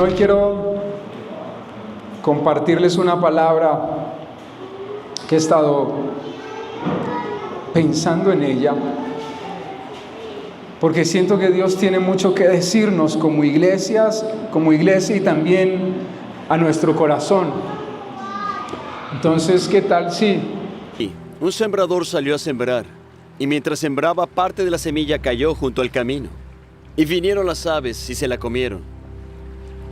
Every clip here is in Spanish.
Hoy quiero compartirles una palabra que he estado pensando en ella, porque siento que Dios tiene mucho que decirnos como iglesia y también a nuestro corazón. Entonces, ¿qué tal si? Un sembrador salió a sembrar, y mientras sembraba, parte de la semilla cayó junto al camino, y vinieron las aves y se la comieron.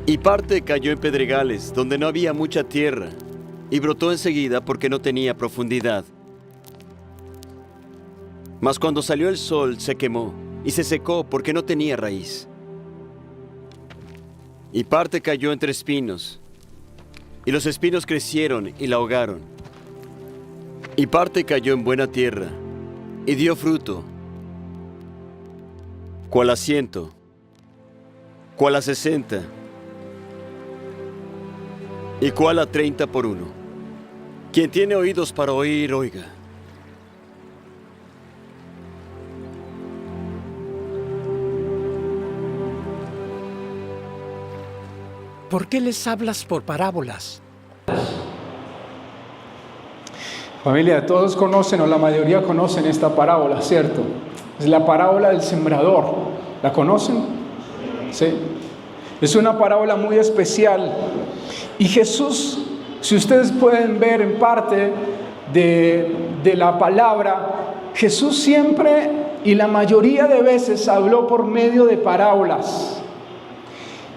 Y parte cayó en pedregales, donde no había mucha tierra, y brotó enseguida porque no tenía profundidad. Mas cuando salió el sol, se quemó, y se secó porque no tenía raíz. Y parte cayó entre espinos, y los espinos crecieron y la ahogaron. Y parte cayó en buena tierra, y dio fruto, cuál a 100, cuál a 60, y cuál a 30 por 1. Quien tiene oídos para oír, oiga. ¿Por qué les hablas por parábolas? Familia, todos conocen, o la mayoría conocen esta parábola, ¿cierto? Es la parábola del sembrador. ¿La conocen? Sí. Es una parábola muy especial. Y Jesús, si ustedes pueden ver en parte de la palabra, Jesús siempre y la mayoría de veces habló por medio de parábolas.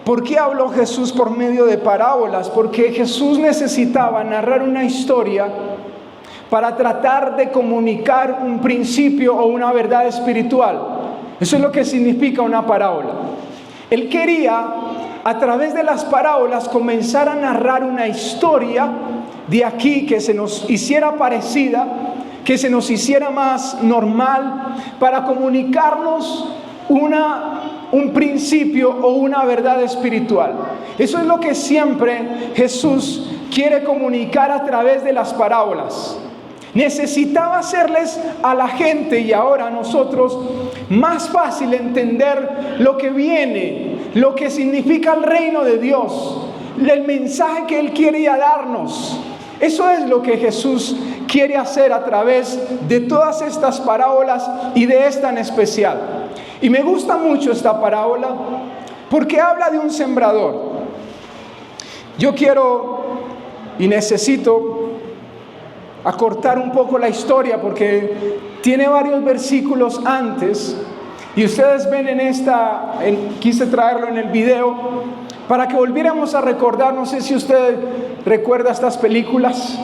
¿Por qué habló Jesús por medio de parábolas? Porque Jesús necesitaba narrar una historia para tratar de comunicar un principio o una verdad espiritual. Eso es lo que significa una parábola. Él quería, a través de las parábolas, comenzar a narrar una historia de aquí que se nos hiciera parecida, que se nos hiciera más normal, para comunicarnos un principio o una verdad espiritual. Eso es lo que siempre Jesús quiere comunicar a través de las parábolas. Necesitaba hacerles a la gente y ahora a nosotros más fácil entender lo que viene, lo que significa el reino de Dios, el mensaje que Él quería darnos. Eso es lo que Jesús quiere hacer a través de todas estas parábolas y de esta en especial. Y me gusta mucho esta parábola porque habla de un sembrador. Yo quiero y necesito acortar un poco la historia porque tiene varios versículos antes y ustedes ven quise traerlo en el video para que volviéramos a recordar. No sé si usted recuerda estas películas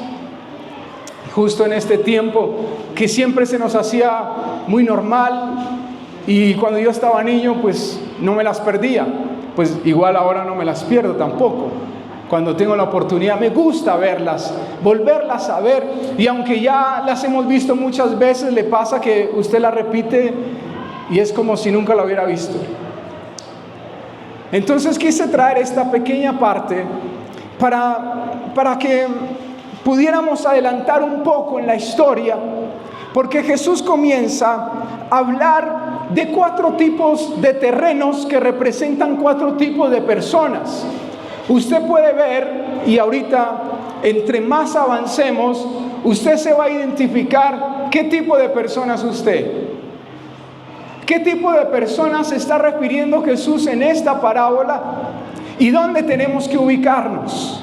justo en este tiempo que siempre se nos hacía muy normal, y cuando yo estaba niño pues no me las perdía, pues igual ahora no me las pierdo tampoco. Cuando tengo la oportunidad me gusta verlas, volverlas a ver, y aunque ya las hemos visto muchas veces, le pasa que usted las repite y es como si nunca la hubiera visto. Entonces quise traer esta pequeña parte para que pudiéramos adelantar un poco en la historia, porque Jesús comienza a hablar de 4 tipos de terrenos que representan 4 tipos de personas. Usted puede ver, y ahorita entre más avancemos, usted se va a identificar qué tipo de persona es usted. ¿Qué tipo de personas se está refiriendo Jesús en esta parábola? ¿Y dónde tenemos que ubicarnos?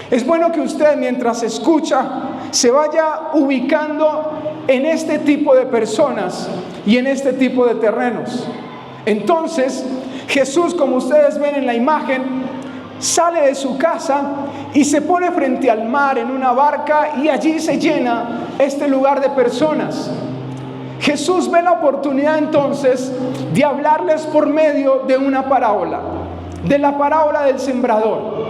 Es bueno que usted, mientras escucha, se vaya ubicando en este tipo de personas y en este tipo de terrenos. Entonces, Jesús, como ustedes ven en la imagen, sale de su casa y se pone frente al mar en una barca, y allí se llena este lugar de personas. Jesús ve la oportunidad entonces de hablarles por medio de una parábola, de la parábola del sembrador,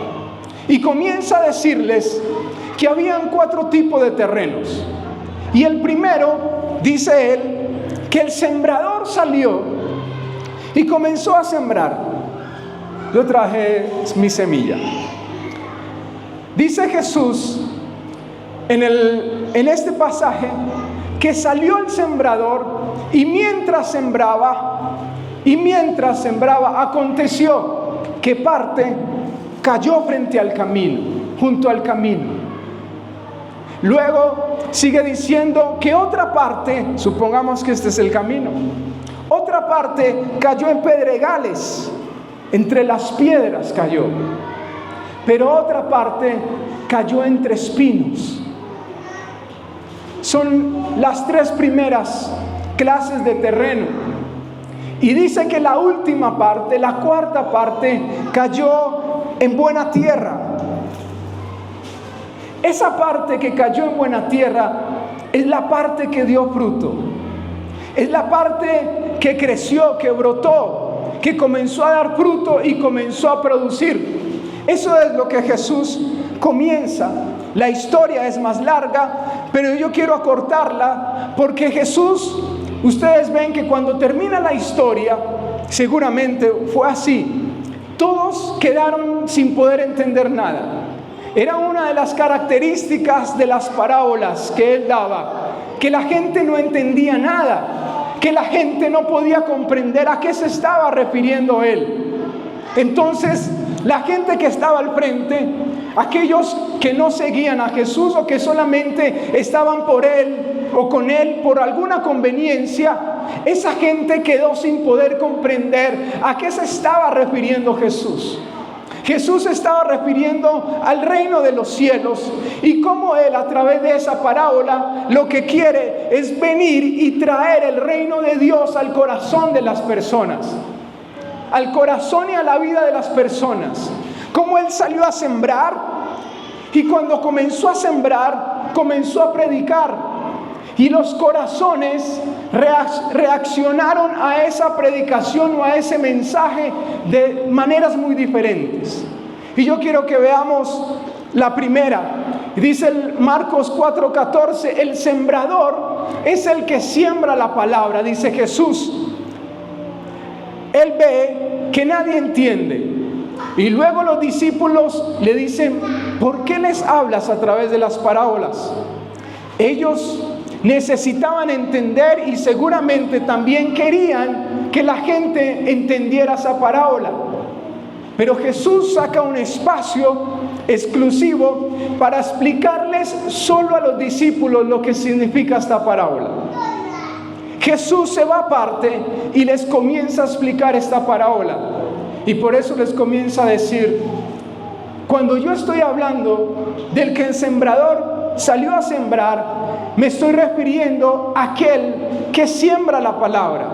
y comienza a decirles que habían 4 tipos de terrenos. Y el primero, dice él, que el sembrador salió y comenzó a sembrar. Yo traje mi semilla. Dice Jesús en este pasaje que salió el sembrador, y mientras sembraba aconteció que parte cayó frente al camino, junto al camino. Luego sigue diciendo que otra parte, supongamos que este es el camino, otra parte cayó en pedregales, entre las piedras cayó, pero otra parte cayó entre espinos. Son las tres primeras clases de terreno. Y dice que la última parte, la cuarta parte, cayó en buena tierra. Esa parte que cayó en buena tierra es la parte que dio fruto. Es la parte que creció, que brotó, que comenzó a dar fruto y comenzó a producir. Eso es lo que Jesús comienza. La historia es más larga, pero yo quiero acortarla porque Jesús, ustedes ven que cuando termina la historia, seguramente fue así. Todos quedaron sin poder entender nada. Era una de las características de las parábolas que él daba, que la gente no entendía nada, que la gente no podía comprender a qué se estaba refiriendo él. Entonces, la gente que estaba al frente, aquellos que no seguían a Jesús o que solamente estaban por él o con él por alguna conveniencia, esa gente quedó sin poder comprender a qué se estaba refiriendo Jesús. Jesús estaba refiriendo al reino de los cielos y cómo Él a través de esa parábola lo que quiere es venir y traer el reino de Dios al corazón de las personas, al corazón y a la vida de las personas. Cómo Él salió a sembrar y cuando comenzó a sembrar, comenzó a predicar. Y los corazones reaccionaron a esa predicación o a ese mensaje de maneras muy diferentes. Y yo quiero que veamos la primera. Dice Marcos 4:14, el sembrador es el que siembra la palabra, dice Jesús. Él ve que nadie entiende. Y luego los discípulos le dicen, ¿por qué les hablas a través de las parábolas? Ellos necesitaban entender y seguramente también querían que la gente entendiera esa parábola. Pero Jesús saca un espacio exclusivo para explicarles solo a los discípulos lo que significa esta parábola. Jesús se va aparte y les comienza a explicar esta parábola. Y por eso les comienza a decir, cuando yo estoy hablando del que el sembrador salió a sembrar, me estoy refiriendo a aquel que siembra la palabra,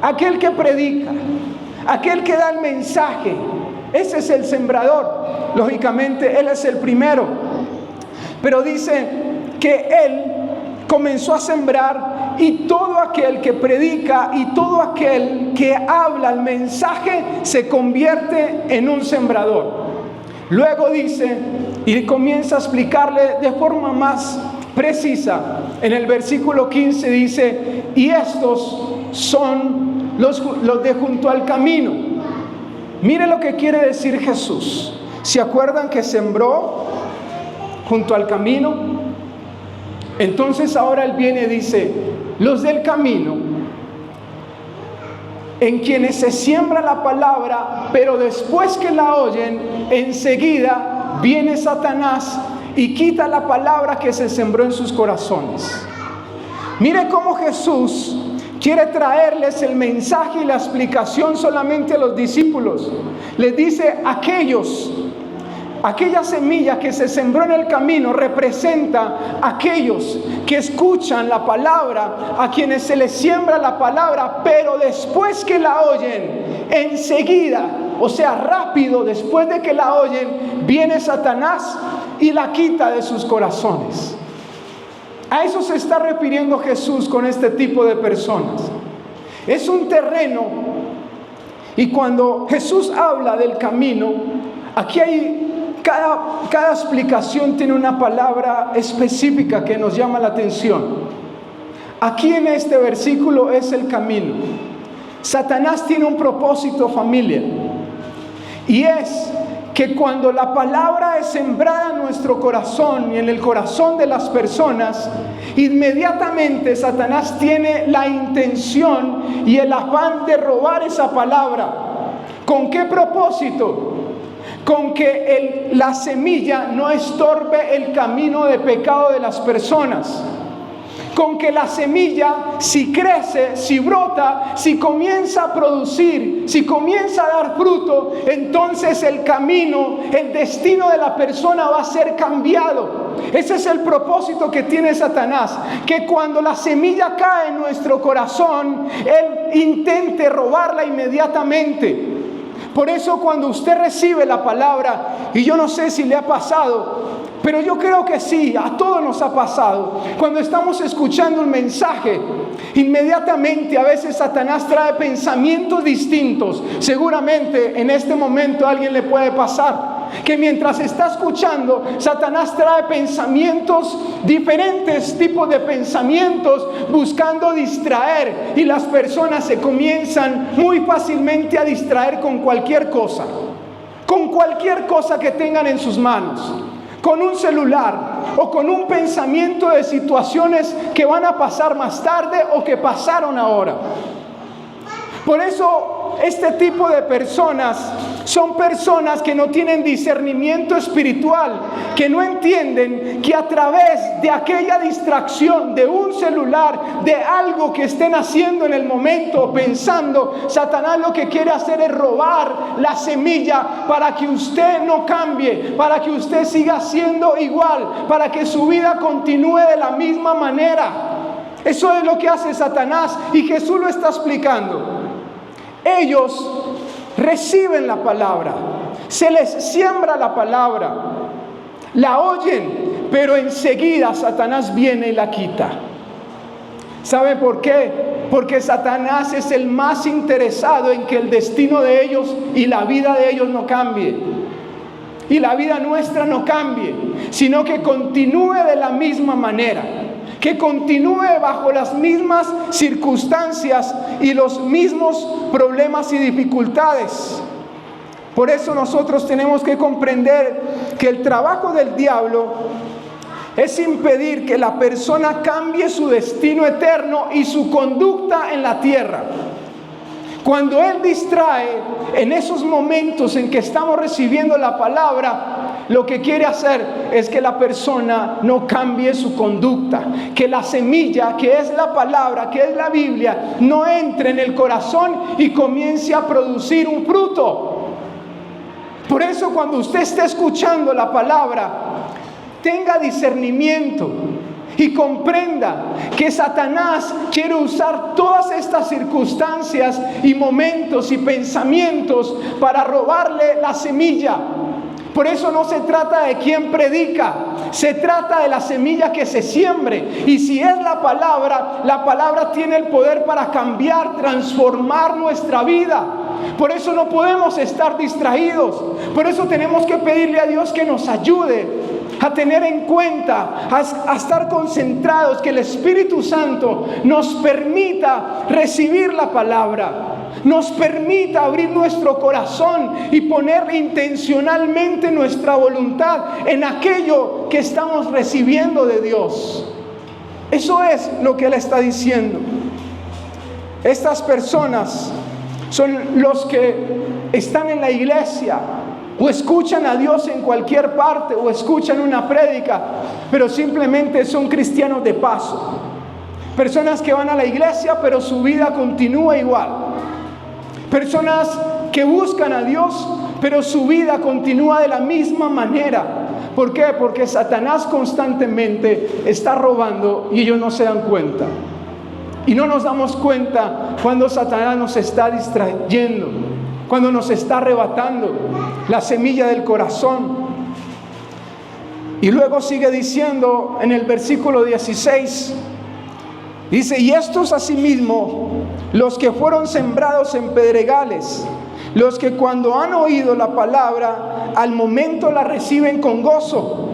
aquel que predica, aquel que da el mensaje. Ese es el sembrador. Lógicamente, Él es el primero. Pero dice que Él comenzó a sembrar y todo aquel que predica y todo aquel que habla el mensaje se convierte en un sembrador. Luego dice, y comienza a explicarle de forma más precisa. En el versículo 15 dice, y estos son los de junto al camino. Mire lo que quiere decir Jesús. ¿Se acuerdan que sembró junto al camino? Entonces ahora Él viene y dice, los del camino, en quienes se siembra la palabra, pero después que la oyen, enseguida viene Satanás y quita la palabra que se sembró en sus corazones. Mire cómo Jesús quiere traerles el mensaje y la explicación solamente a los discípulos. Les dice, aquella semilla que se sembró en el camino representa a aquellos que escuchan la palabra, a quienes se les siembra la palabra, pero después que la oyen, enseguida, o sea, rápido, después de que la oyen, viene Satanás y la quita de sus corazones. A eso se está refiriendo Jesús con este tipo de personas. Es un terreno, y cuando Jesús habla del camino, aquí hay cada explicación tiene una palabra específica que nos llama la atención. Aquí en este versículo es el camino. Satanás tiene un propósito, familia, y es que cuando la palabra es sembrada en nuestro corazón y en el corazón de las personas, inmediatamente Satanás tiene la intención y el afán de robar esa palabra, ¿Con qué propósito? Con que la semilla no estorbe el camino de pecado de las personas. Con que la semilla, si crece, si brota, si comienza a producir, si comienza a dar fruto, entonces el camino, el destino de la persona va a ser cambiado. Ese es el propósito que tiene Satanás, que cuando la semilla cae en nuestro corazón, él intente robarla inmediatamente. Por eso cuando usted recibe la palabra, y yo no sé si le ha pasado, pero yo creo que sí, a todos nos ha pasado. Cuando estamos escuchando un mensaje, inmediatamente a veces Satanás trae pensamientos distintos. Seguramente en este momento a alguien le puede pasar que mientras está escuchando, Satanás trae pensamientos, diferentes tipos de pensamientos, buscando distraer, y las personas se comienzan muy fácilmente a distraer con cualquier cosa que tengan en sus manos, con un celular o con un pensamiento de situaciones que van a pasar más tarde o que pasaron ahora. Por eso este tipo de personas son personas que no tienen discernimiento espiritual, que no entienden que a través de aquella distracción, de un celular, de algo que estén haciendo en el momento, pensando, Satanás lo que quiere hacer es robar la semilla para que usted no cambie, para que usted siga siendo igual, para que su vida continúe de la misma manera. Eso es lo que hace Satanás, y Jesús lo está explicando. Ellos reciben la palabra, se les siembra la palabra, la oyen, pero enseguida Satanás viene y la quita. ¿Sabe por qué? Porque Satanás es el más interesado en que el destino de ellos y la vida de ellos no cambie, y la vida nuestra no cambie, sino que continúe de la misma manera, que continúe bajo las mismas circunstancias y los mismos problemas y dificultades. Por eso nosotros tenemos que comprender que el trabajo del diablo es impedir que la persona cambie su destino eterno y su conducta en la tierra. Cuando él distrae en esos momentos en que estamos recibiendo la palabra, lo que quiere hacer es que la persona no cambie su conducta, que la semilla, que es la palabra, que es la Biblia, no entre en el corazón y comience a producir un fruto. Por eso cuando usted esté escuchando la palabra, tenga discernimiento y comprenda que Satanás quiere usar todas estas circunstancias y momentos y pensamientos para robarle la semilla. Por eso no se trata de quién predica, se trata de la semilla que se siembre. Y si es la palabra tiene el poder para cambiar, transformar nuestra vida. Por eso no podemos estar distraídos. Por eso tenemos que pedirle a Dios que nos ayude a tener en cuenta, a estar concentrados, que el Espíritu Santo nos permita recibir la palabra, nos permita abrir nuestro corazón y poner intencionalmente nuestra voluntad en aquello que estamos recibiendo de Dios. Eso es lo que Él está diciendo. Estas personas son los que están en la iglesia, o escuchan a Dios en cualquier parte, o escuchan una prédica, pero simplemente son cristianos de paso. Personas que van a la iglesia, pero su vida continúa igual. Personas que buscan a Dios, pero su vida continúa de la misma manera. ¿Por qué? Porque Satanás constantemente está robando y ellos no se dan cuenta. Y no nos damos cuenta cuando Satanás nos está distrayendo, cuando nos está arrebatando la semilla del corazón. Y luego sigue diciendo en el versículo 16, dice: y estos asimismo, los que fueron sembrados en pedregales, los que cuando han oído la palabra, al momento la reciben con gozo,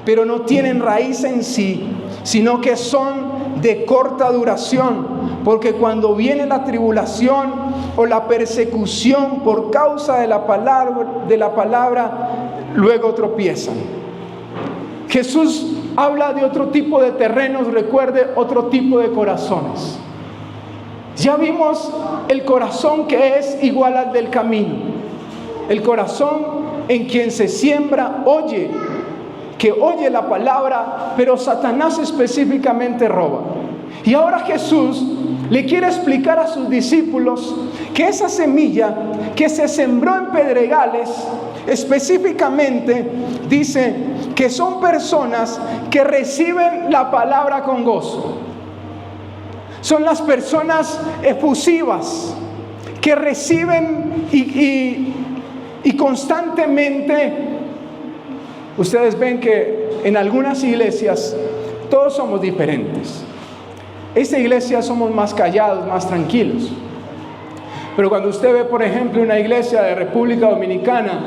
pero no tienen raíz en sí, sino que son de corta duración, porque cuando viene la tribulación o la persecución por causa de la palabra, luego tropiezan. Jesús habla de otro tipo de terrenos, recuerde, otro tipo de corazones. Ya vimos el corazón que es igual al del camino. El corazón en quien se siembra oye, que oye la palabra, pero Satanás específicamente roba. Y ahora Jesús le quiere explicar a sus discípulos que esa semilla que se sembró en pedregales, específicamente dice que son personas que reciben la palabra con gozo. Son las personas efusivas que reciben y constantemente. Ustedes ven que en algunas iglesias todos somos diferentes. Esta iglesia somos más callados, más tranquilos. Pero cuando usted ve, por ejemplo, una iglesia de República Dominicana,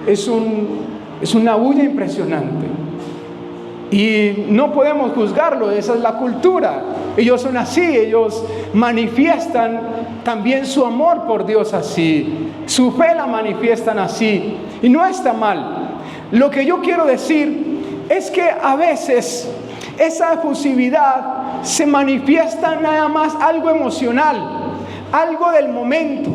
es una bulla impresionante. Y no podemos juzgarlo, esa es la cultura. Ellos son así, ellos manifiestan también su amor por Dios así. Su fe la manifiestan así. Y no está mal. Lo que yo quiero decir es que a veces esa efusividad se manifiesta nada más algo emocional, algo del momento.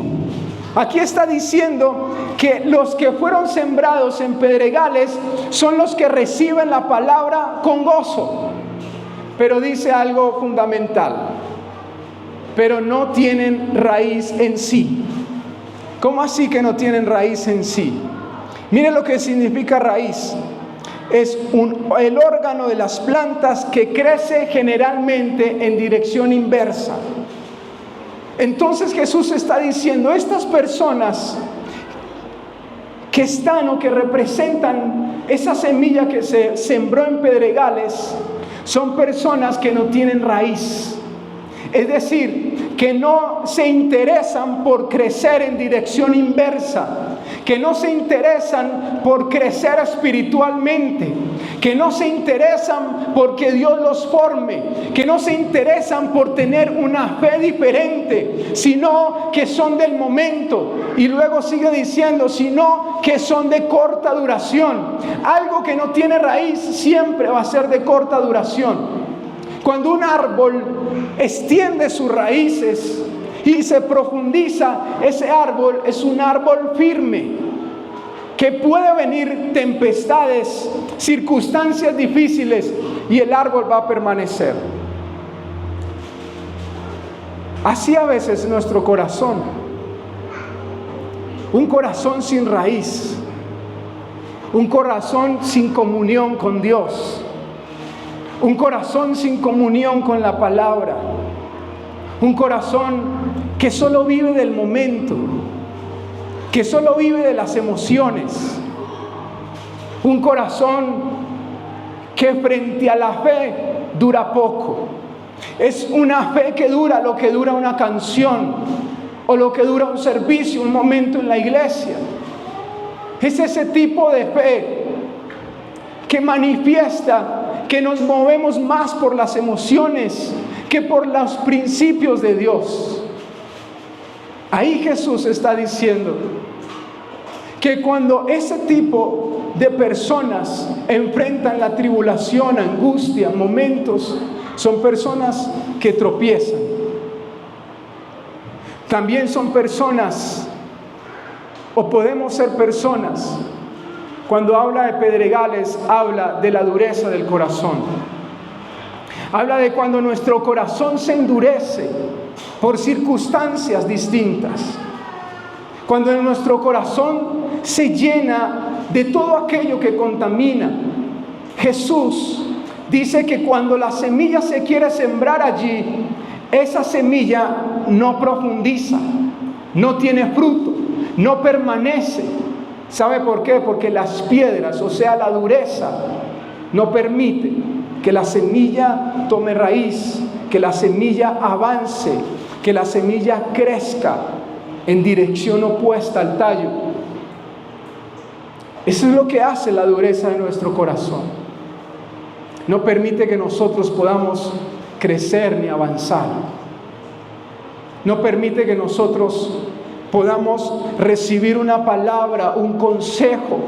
Aquí está diciendo que los que fueron sembrados en pedregales son los que reciben la palabra con gozo. Pero dice algo fundamental: pero no tienen raíz en sí. ¿Cómo así que no tienen raíz en sí? Mire lo que significa raíz. Es el órgano de las plantas que crece generalmente en dirección inversa. Entonces Jesús está diciendo, estas personas que están o que representan esa semilla que se sembró en pedregales, son personas que no tienen raíz. Es decir, que no se interesan por crecer en dirección inversa, que no se interesan por crecer espiritualmente, que no se interesan porque Dios los forme, que no se interesan por tener una fe diferente, sino que son del momento. Y luego sigue diciendo, sino que son de corta duración. Algo que no tiene raíz siempre va a ser de corta duración. Cuando un árbol extiende sus raíces y se profundiza, ese árbol es un árbol firme, que puede venir tempestades, circunstancias difíciles, y el árbol va a permanecer. Así a veces nuestro corazón, un corazón sin raíz, un corazón sin comunión con Dios, un corazón sin comunión con la palabra, un corazón que solo vive del momento, que solo vive de las emociones, un corazón que frente a la fe dura poco. Es una fe que dura lo que dura una canción o lo que dura un servicio, un momento en la iglesia. Es ese tipo de fe que manifiesta que nos movemos más por las emociones que por los principios de Dios. Ahí Jesús está diciendo que cuando ese tipo de personas enfrentan la tribulación, angustia, momentos, son personas que tropiezan. También son personas, o podemos ser personas. Cuando habla de pedregales, habla de la dureza del corazón. Habla de cuando nuestro corazón se endurece por circunstancias distintas. Cuando nuestro corazón se llena de todo aquello que contamina. Jesús dice que cuando la semilla se quiere sembrar allí, esa semilla no profundiza, no tiene fruto, no permanece. ¿Sabe por qué? Porque las piedras, o sea, la dureza, no permite que la semilla tome raíz, que la semilla avance, que la semilla crezca en dirección opuesta al tallo. Eso es lo que hace la dureza de nuestro corazón. No permite que nosotros podamos crecer ni avanzar. No permite que nosotros podamos recibir una palabra, un consejo,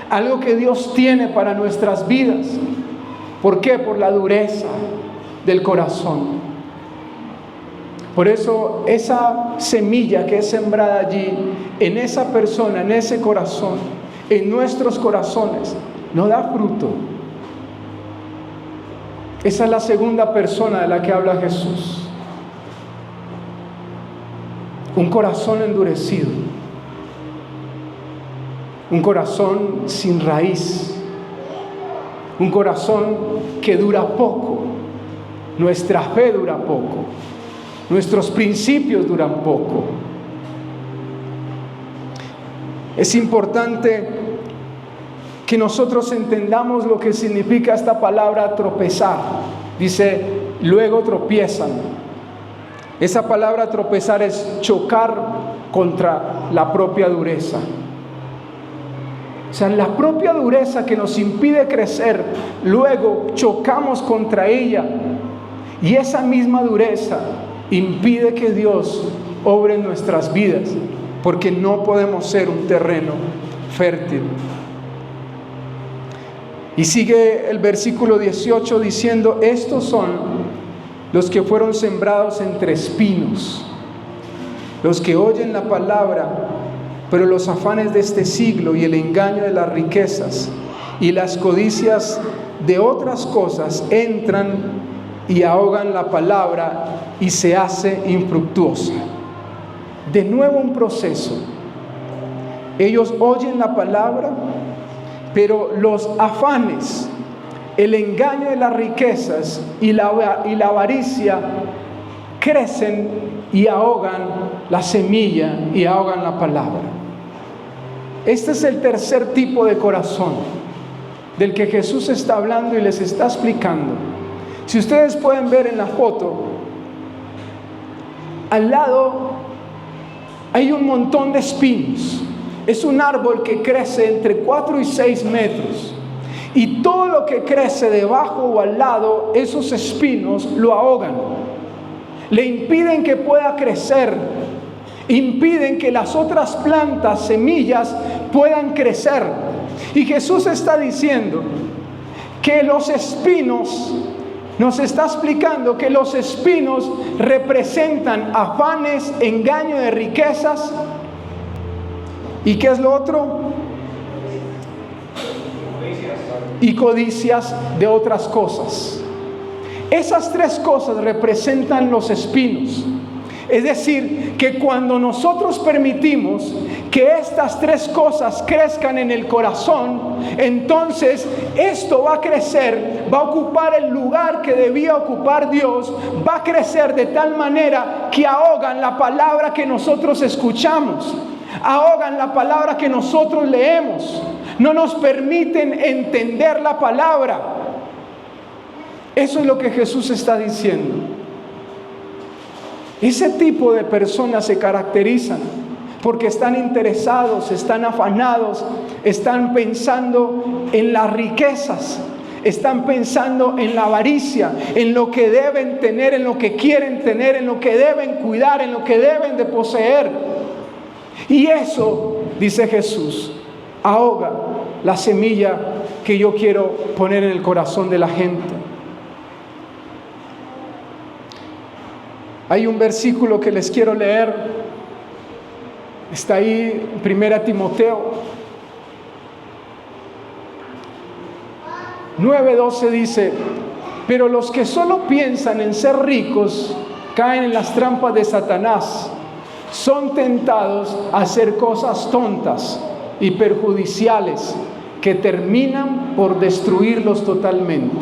algo que Dios tiene para nuestras vidas. ¿Por qué? Por la dureza del corazón. Por eso esa semilla que es sembrada allí, en esa persona, en ese corazón, en nuestros corazones, no da fruto. Esa es la segunda persona de la que habla Jesús. Un corazón endurecido, un corazón sin raíz, un corazón que dura poco. Nuestra fe dura poco, nuestros principios duran poco. Es importante que nosotros entendamos lo que significa esta palabra tropezar. Dice, luego tropiezan. Esa palabra tropezar es chocar contra la propia dureza. O sea, la propia dureza que nos impide crecer, luego chocamos contra ella. Y esa misma dureza impide que Dios obre en nuestras vidas, porque no podemos ser un terreno fértil. Y sigue el versículo 18 diciendo, estos son los que fueron sembrados entre espinos, los que oyen la palabra, pero los afanes de este siglo y el engaño de las riquezas y las codicias de otras cosas entran y ahogan la palabra y se hace infructuosa. De nuevo un proceso. Ellos oyen la palabra, pero los afanes, el engaño de las riquezas y la avaricia crecen y ahogan la semilla y ahogan la palabra. Este es el tercer tipo de corazón del que Jesús está hablando y les está explicando. Si ustedes pueden ver en la foto, al lado hay un montón de espinos. Es un árbol que crece entre 4 y 6 metros. Y todo lo que crece debajo o al lado, esos espinos lo ahogan. Le impiden que pueda crecer. Impiden que las otras plantas, semillas, puedan crecer. Y Jesús está diciendo que los espinos, nos está explicando que los espinos representan afanes, engaño de riquezas. ¿Y qué es lo otro? Y codicias de otras cosas. Esas tres cosas representan los espinos. Es decir, que cuando nosotros permitimos que estas tres cosas crezcan en el corazón, entonces esto va a crecer, va a ocupar el lugar que debía ocupar Dios, va a crecer de tal manera que ahogan la palabra que nosotros escuchamos, ahogan la palabra que nosotros leemos, no nos permiten entender la palabra. Eso es lo que Jesús está diciendo. Ese tipo de personas se caracterizan porque están interesados, están afanados, están pensando en las riquezas, están pensando en la avaricia, en lo que deben tener, en lo que quieren tener, en lo que deben cuidar, en lo que deben de poseer. Y eso, dice Jesús, ahoga la semilla que yo quiero poner en el corazón de la gente. Hay un versículo que les quiero leer, está ahí en 1 Timoteo 9:12 dice, pero los que solo piensan en ser ricos caen en las trampas de Satanás, son tentados a hacer cosas tontas y perjudiciales que terminan por destruirlos totalmente.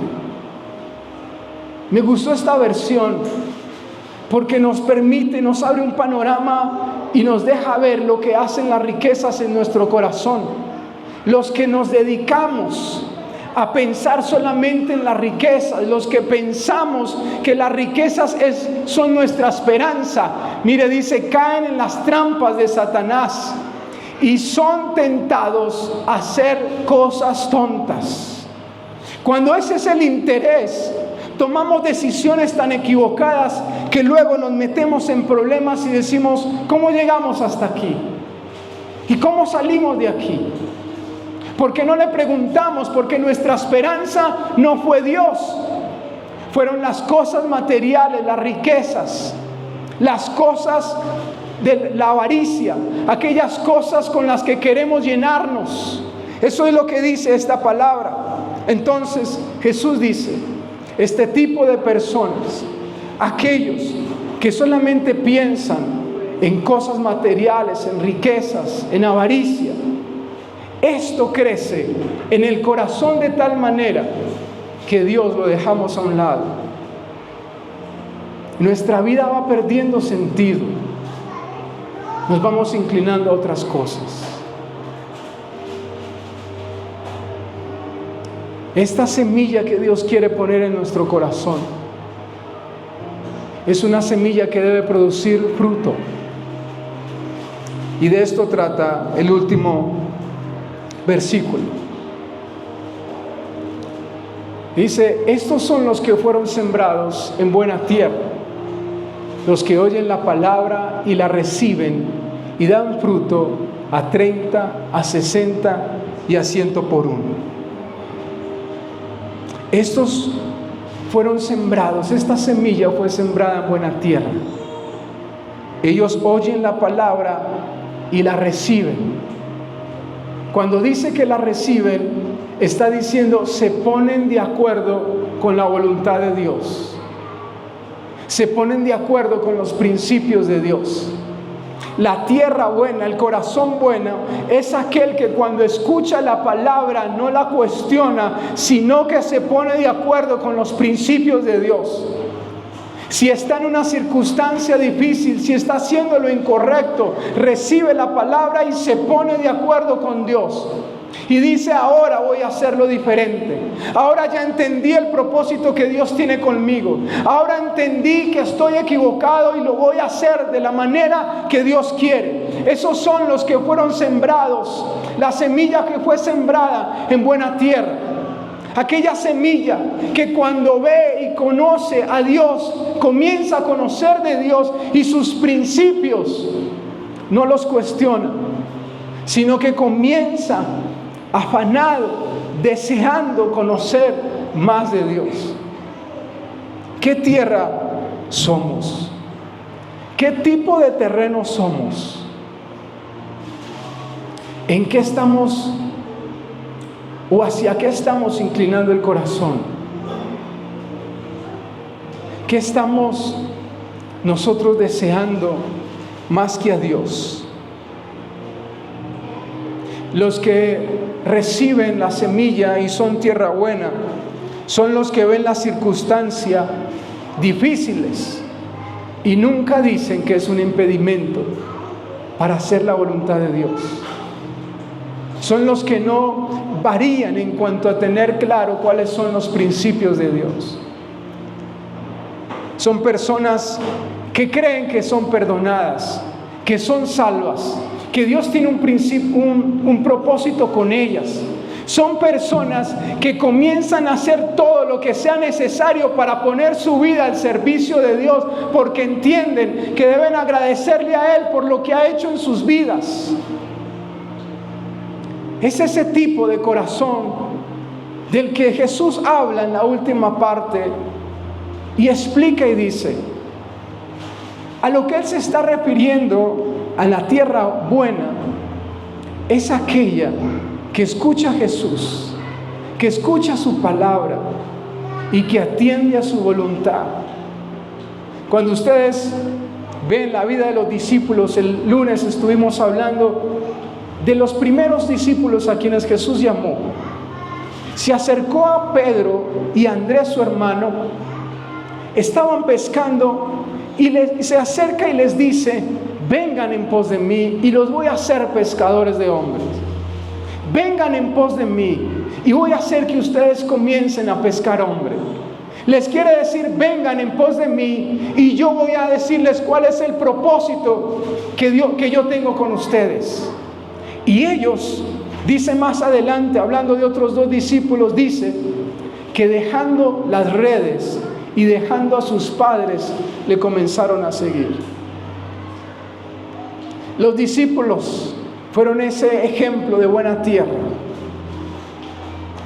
Me gustó esta versión porque nos permite, nos abre un panorama y nos deja ver lo que hacen las riquezas en nuestro corazón. Los que nos dedicamos a pensar solamente en las riquezas, los que pensamos que las riquezas son nuestra esperanza, mire, dice, caen en las trampas de Satanás y son tentados a hacer cosas tontas. Cuando ese es el interés, tomamos decisiones tan equivocadas que luego nos metemos en problemas y decimos, ¿cómo llegamos hasta aquí? ¿Y cómo salimos de aquí? Porque no le preguntamos, porque nuestra esperanza no fue Dios, fueron las cosas materiales, las riquezas. las cosas de la avaricia, aquellas cosas con las que queremos llenarnos. Eso es lo que dice esta palabra. Entonces Jesús dice, este tipo de personas, aquellos que solamente piensan en cosas materiales, en riquezas, en avaricia, esto crece en el corazón de tal manera que Dios lo dejamos a un lado. Nuestra vida va perdiendo sentido. Nos vamos inclinando a otras cosas. Esta semilla que Dios quiere poner en nuestro corazón es una semilla que debe producir fruto. Y de esto trata el último versículo. Dice, estos son los que fueron sembrados en buena tierra, los que oyen la palabra y la reciben y dan fruto a 30, a 60 y a 100 por uno. Estos fueron sembrados, esta semilla fue sembrada en buena tierra. Ellos oyen la palabra y la reciben. Cuando dice que la reciben, está diciendo se ponen de acuerdo con la voluntad de Dios. Se ponen de acuerdo con los principios de Dios. La tierra buena, el corazón bueno, es aquel que cuando escucha la palabra no la cuestiona, sino que se pone de acuerdo con los principios de Dios. Si está en una circunstancia difícil, si está haciendo lo incorrecto, recibe la palabra y se pone de acuerdo con Dios. Y dice, ahora voy a hacerlo diferente. Ahora ya entendí el propósito que Dios tiene conmigo. Ahora entendí que estoy equivocado y lo voy a hacer de la manera que Dios quiere. Esos son los que fueron sembrados, la semilla que fue sembrada en buena tierra. Aquella semilla que cuando ve y conoce a Dios, comienza a conocer de Dios y sus principios, no los cuestiona, sino que comienza afanado, deseando conocer más de Dios. ¿Qué tierra somos? ¿Qué tipo de terreno somos? ¿En qué estamos o hacia qué estamos inclinando el corazón? ¿Qué estamos nosotros deseando más que a Dios? Los que reciben la semilla y son tierra buena son los que ven las circunstancias difíciles y nunca dicen que es un impedimento para hacer la voluntad de Dios. Son los que no varían en cuanto a tener claro cuáles son los principios de Dios. Son personas que creen que son perdonadas, que son salvas, que Dios tiene un propósito con ellas. Son personas que comienzan a hacer todo lo que sea necesario para poner su vida al servicio de Dios, porque entienden que deben agradecerle a Él por lo que ha hecho en sus vidas. Es ese tipo de corazón del que Jesús habla en la última parte y explica y dice, a lo que Él se está refiriendo, a la tierra buena, es aquella que escucha a Jesús, que escucha su palabra y que atiende a su voluntad. Cuando ustedes ven la vida de los discípulos, el lunes estuvimos hablando de los primeros discípulos a quienes Jesús llamó. Se acercó a Pedro y a Andrés, su hermano, estaban pescando y se acerca y les dice, vengan en pos de mí y los voy a hacer pescadores de hombres. Vengan en pos de mí y voy a hacer que ustedes comiencen a pescar hombres. Les quiere decir, vengan en pos de mí y yo voy a decirles cuál es el propósito que yo tengo con ustedes. Y ellos, dice más adelante, hablando de otros dos discípulos, dice que dejando las redes y dejando a sus padres, le comenzaron a seguir. Los discípulos fueron ese ejemplo de buena tierra.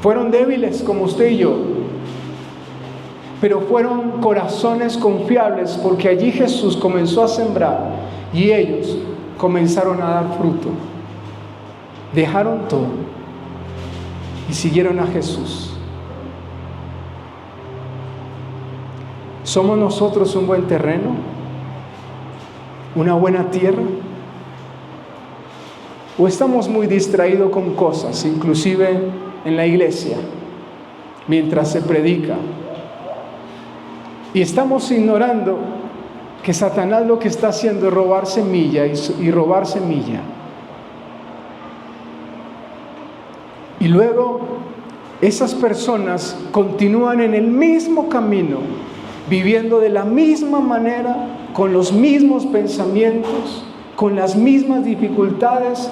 Fueron débiles como usted y yo, pero fueron corazones confiables, porque allí Jesús comenzó a sembrar y ellos comenzaron a dar fruto. Dejaron todo y siguieron a Jesús. ¿Somos nosotros un buen terreno? ¿Una buena tierra? ¿O estamos muy distraídos con cosas, inclusive en la iglesia, mientras se predica? Y estamos ignorando que Satanás lo que está haciendo es robar semilla y robar semilla. Y luego esas personas continúan en el mismo camino, viviendo de la misma manera, con los mismos pensamientos, con las mismas dificultades,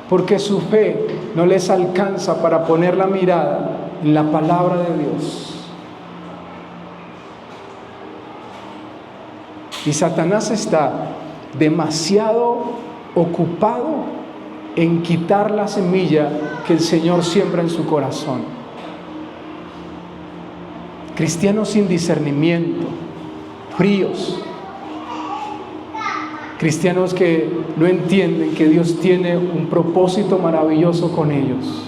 porque su fe no les alcanza para poner la mirada en la palabra de Dios. Y Satanás está demasiado ocupado en quitar la semilla que el Señor siembra en su corazón. Cristianos sin discernimiento, fríos, cristianos que no entienden que Dios tiene un propósito maravilloso con ellos.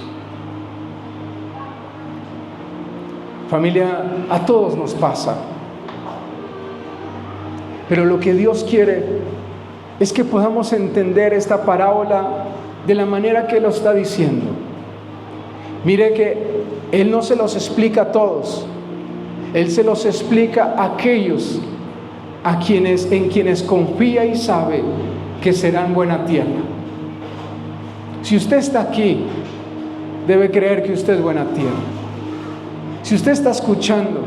Familia, a todos nos pasa, pero lo que Dios quiere es que podamos entender esta parábola de la manera que lo está diciendo. Mire que Él no se los explica a todos, Él se los explica a aquellos en quienes confía y sabe que serán buena tierra. Si usted está aquí, debe creer que usted es buena tierra. Si usted está escuchando,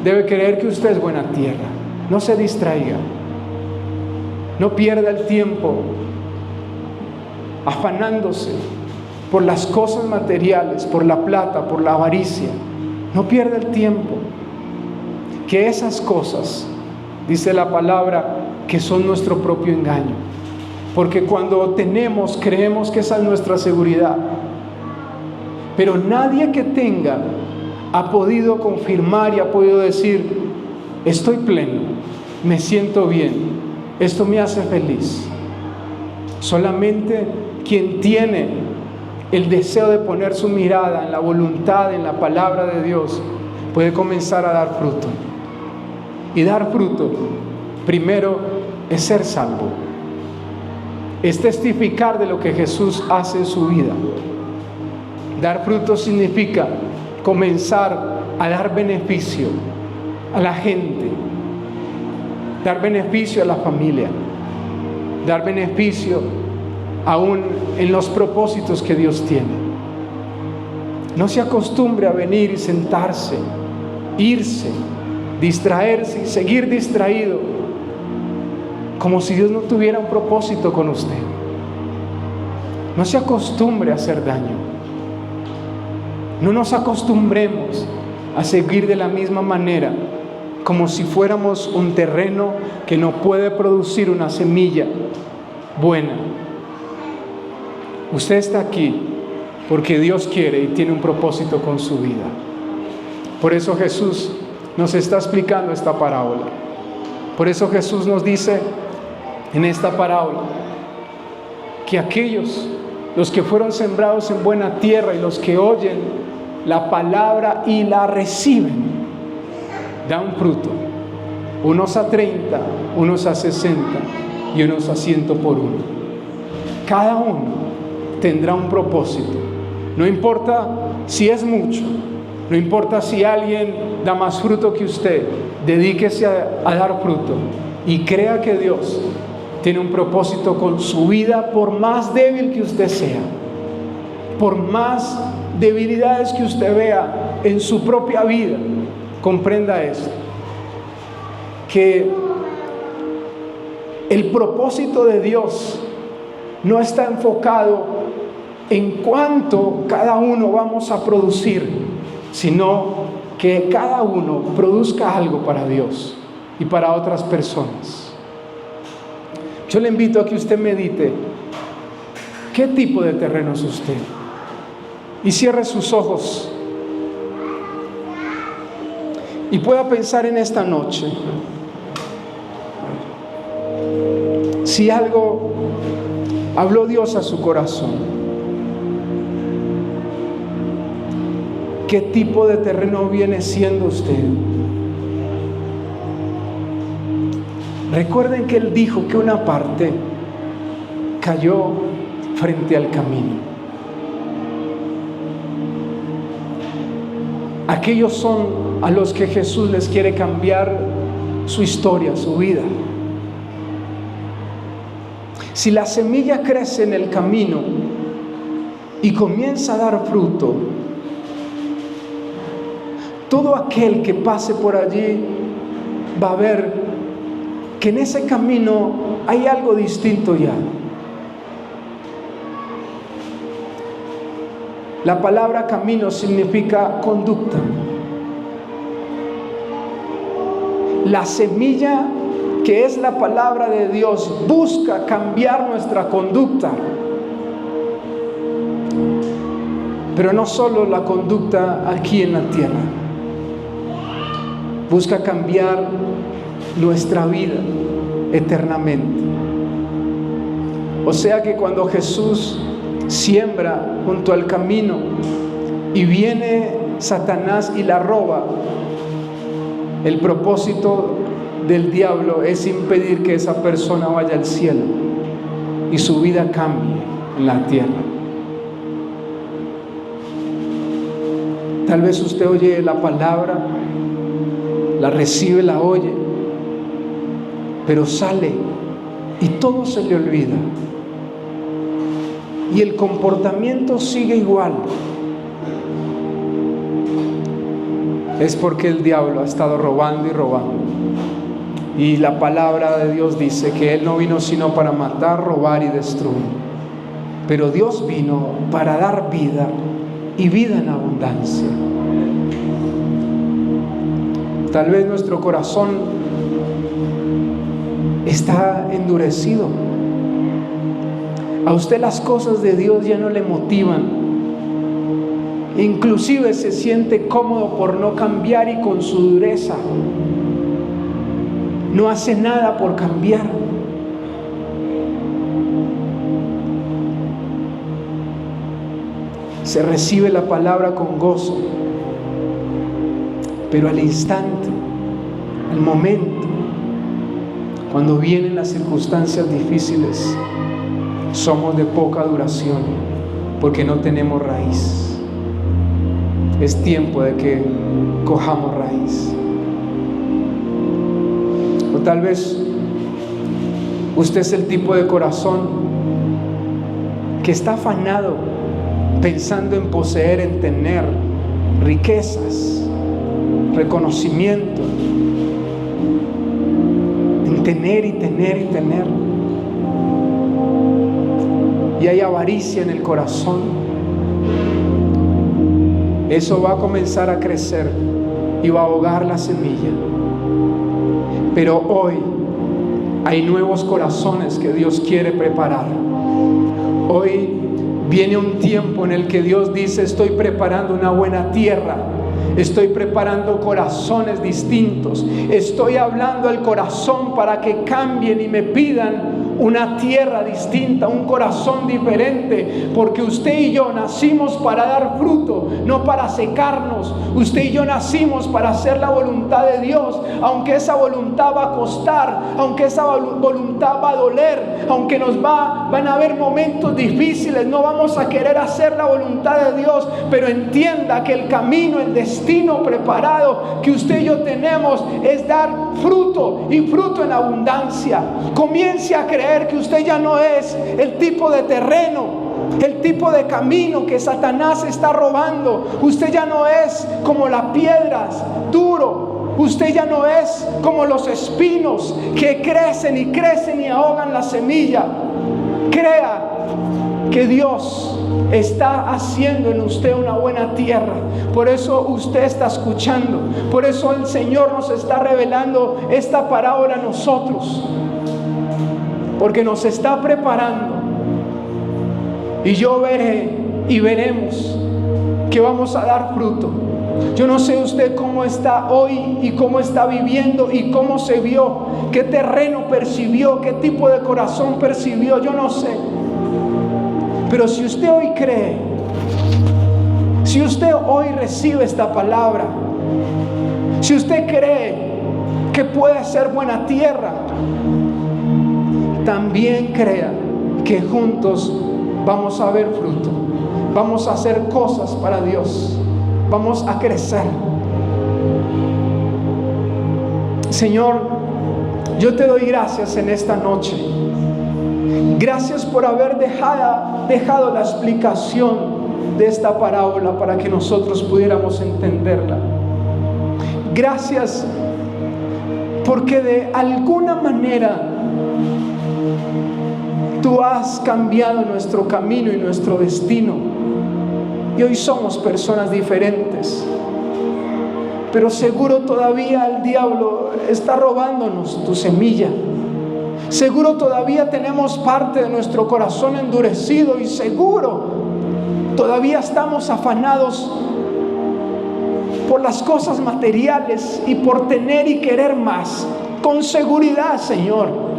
debe creer que usted es buena tierra. No se distraiga, no pierda el tiempo afanándose por las cosas materiales, por la plata, por la avaricia. No pierda el tiempo, que esas cosas, dice la palabra, que son nuestro propio engaño, porque cuando tenemos, creemos que esa es nuestra seguridad, pero nadie que tenga ha podido confirmar y ha podido decir: estoy pleno, me siento bien, esto me hace feliz. Solamente quien tiene el deseo de poner su mirada en la voluntad, en la palabra de Dios, puede comenzar a dar fruto. Y dar fruto, primero, es ser salvo, es testificar de lo que Jesús hace en su vida. Dar fruto significa comenzar a dar beneficio a la gente, dar beneficio a la familia, dar beneficio aún en los propósitos que Dios tiene. No se acostumbre a venir y sentarse, irse, distraerse y seguir distraído, como si Dios no tuviera un propósito con usted. No se acostumbre a hacer daño. No nos acostumbremos a seguir de la misma manera, como si fuéramos un terreno que no puede producir una semilla buena. Usted está aquí porque Dios quiere y tiene un propósito con su vida. Por eso Jesús nos está explicando esta parábola. Por eso Jesús nos dice en esta parábola que aquellos, los que fueron sembrados en buena tierra y los que oyen la palabra y la reciben, dan fruto, unos a 30, unos a 60 y unos a 100 por uno. Cada uno tendrá un propósito. No importa si es mucho, no importa si alguien da más fruto que usted, dedíquese a dar fruto y crea que Dios tiene un propósito con su vida, por más débil que usted sea, por más debilidades que usted vea en su propia vida. Comprenda esto, que el propósito de Dios no está enfocado en cuánto cada uno vamos a producir, sino que cada uno produzca algo para Dios y para otras personas. Yo le invito a que usted medite qué tipo de terreno es usted y cierre sus ojos y pueda pensar en esta noche, si algo habló Dios a su corazón, ¿qué tipo de terreno viene siendo usted? Recuerden que Él dijo que una parte cayó frente al camino. Aquellos son a los que Jesús les quiere cambiar su historia, su vida. Si la semilla crece en el camino y comienza a dar fruto, todo aquel que pase por allí va a ver que en ese camino hay algo distinto ya. La palabra camino significa conducta. La semilla, que es la palabra de Dios, busca cambiar nuestra conducta. Pero no solo la conducta aquí en la tierra, busca cambiar nuestra vida eternamente. O sea que cuando Jesús siembra junto al camino y viene Satanás y la roba, el propósito del diablo es impedir que esa persona vaya al cielo y su vida cambie en la tierra. Tal vez usted oye la palabra, la recibe, la oye, pero sale y todo se le olvida. Y el comportamiento sigue igual. Es porque el diablo ha estado robando y robando. Y la palabra de Dios dice que Él no vino sino para matar, robar y destruir. Pero Dios vino para dar vida y vida en abundancia. Tal vez nuestro corazón está endurecido. A usted las cosas de Dios ya no le motivan. Inclusive se siente cómodo por no cambiar y con su dureza no hace nada por cambiar. Se recibe la palabra con gozo, pero al instante, al momento, cuando vienen las circunstancias difíciles, somos de poca duración porque no tenemos raíz. Es tiempo de que cojamos raíz. O tal vez usted es el tipo de corazón que está afanado pensando en poseer, en tener riquezas, reconocimiento, en tener y tener y tener. Y hay avaricia en el corazón. Eso va a comenzar a crecer y va a ahogar la semilla. Pero hoy hay nuevos corazones que Dios quiere preparar. Hoy viene un tiempo en el que Dios dice: estoy preparando una buena tierra. Estoy preparando corazones distintos. Estoy hablando al corazón para que cambien y me pidan una tierra distinta, un corazón diferente, porque usted y yo nacimos para dar fruto, no para secarnos. Usted y yo nacimos para hacer la voluntad de Dios, aunque esa voluntad va a costar, aunque esa voluntad va a doler, aunque van a haber momentos difíciles, no vamos a querer hacer la voluntad de Dios, pero entienda que el camino, el destino preparado que usted y yo tenemos es dar fruto, y fruto en abundancia. Comience a creer que usted ya no es el tipo de terreno, el tipo de camino que Satanás está robando. Usted ya no es como las piedras, duro. Usted ya no es como los espinos que crecen y crecen y ahogan la semilla. Crea que Dios está haciendo en usted una buena tierra. Por eso usted está escuchando. Por eso el Señor nos está revelando esta parábola a nosotros, porque nos está preparando. Y yo veré y veremos que vamos a dar fruto, Yo no sé usted cómo está hoy y cómo está viviendo y cómo se vio, qué terreno percibió, qué tipo de corazón percibió, yo no sé. Pero si usted hoy cree, si usted hoy recibe esta palabra, si usted cree que puede ser buena tierra, también crea que juntos vamos a ver fruto, vamos a hacer cosas para Dios, vamos a crecer. Señor, yo te doy gracias en esta noche. Gracias por haber dejado la explicación de esta parábola para que nosotros pudiéramos entenderla. Gracias porque de alguna manera Tú has cambiado nuestro camino y nuestro destino. Y hoy somos personas diferentes. Pero seguro todavía el diablo está robándonos tu semilla. Seguro todavía tenemos parte de nuestro corazón endurecido y seguro todavía estamos afanados por las cosas materiales y por tener y querer más. Con seguridad, Señor,